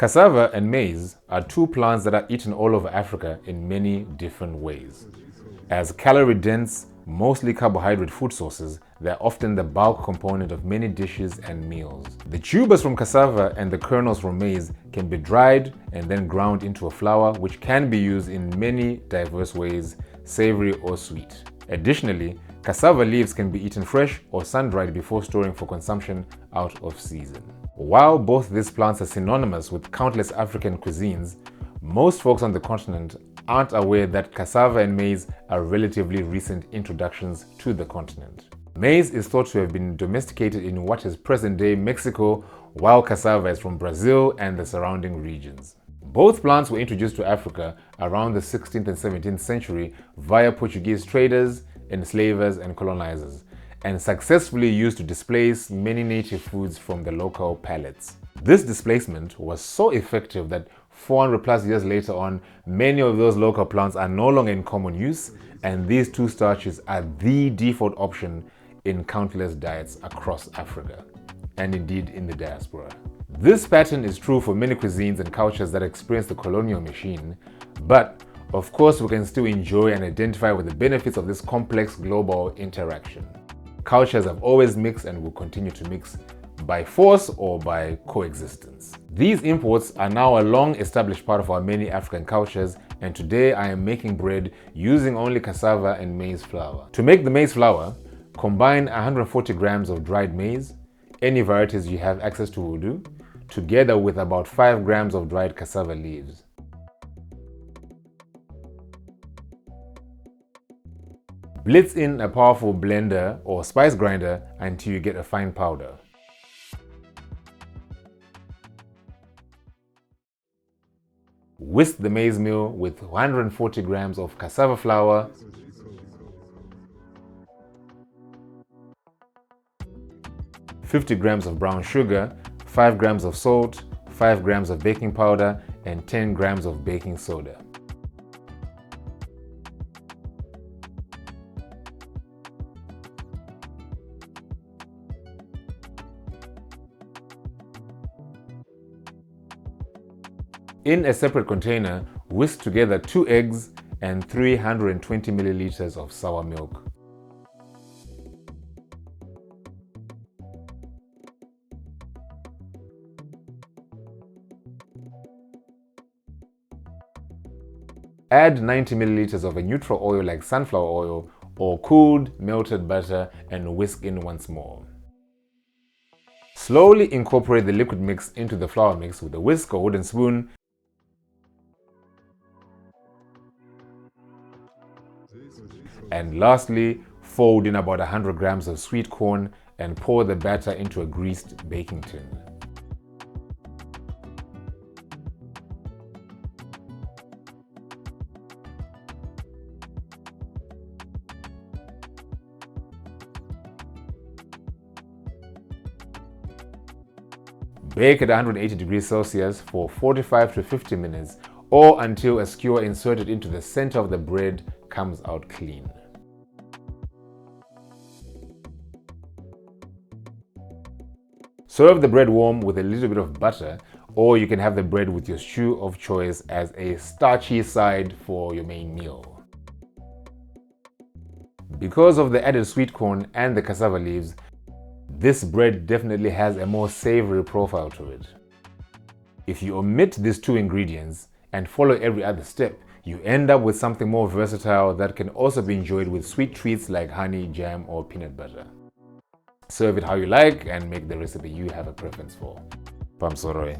Cassava and maize are two plants that are eaten all over Africa in many different ways. As calorie-dense, mostly carbohydrate food sources, they are often the bulk component of many dishes and meals. The tubers from cassava and the kernels from maize can be dried and then ground into a flour, which can be used in many diverse ways, savory or sweet. Additionally, cassava leaves can be eaten fresh or sun-dried before storing for consumption out of season. While both these plants are synonymous with countless African cuisines, most folks on the continent aren't aware that cassava and maize are relatively recent introductions to the continent. Maize is thought to have been domesticated in what is present-day Mexico, while cassava is from Brazil and the surrounding regions. Both plants were introduced to Africa around the 16th and 17th century via Portuguese traders, enslavers, and colonizers, and successfully used to displace many native foods from the local palates. This displacement was so effective that 400 plus years later on, many of those local plants are no longer in common use, and these two starches are the default option in countless diets across Africa, and indeed in the diaspora. This pattern is true for many cuisines and cultures that experience the colonial machine, but of course we can still enjoy and identify with the benefits of this complex global interaction. Cultures have always mixed and will continue to mix by force or by coexistence. These imports are now a long-established part of our many African cultures, and today I am making bread using only cassava and maize flour. To make the maize flour, combine 140 grams of dried maize, any varieties you have access to will do, together with about 5 grams of dried cassava leaves. Blitz in a powerful blender or spice grinder until you get a fine powder. Whisk the maize meal with 140 grams of cassava flour, 50 grams of brown sugar, 5 grams of salt, 5 grams of baking powder, and 10 grams of baking soda. In a separate container, whisk together 2 eggs and 320 milliliters of sour milk. Add 90 milliliters of a neutral oil like sunflower oil or cooled melted butter and whisk in once more. Slowly incorporate the liquid mix into the flour mix with a whisk or wooden spoon. And lastly, fold in about 100 grams of sweet corn and pour the batter into a greased baking tin. Bake at 180 degrees Celsius for 45 to 50 minutes or until a skewer inserted into the center of the bread comes out clean. Serve the bread warm with a little bit of butter, or you can have the bread with your stew of choice as a starchy side for your main meal. Because of the added sweet corn and the cassava leaves, this bread definitely has a more savory profile to it. If you omit these 2 ingredients and follow every other step, you end up with something more versatile that can also be enjoyed with sweet treats like honey, jam, or peanut butter. Serve it how you like and make the recipe you have a preference for. Pamsoroy.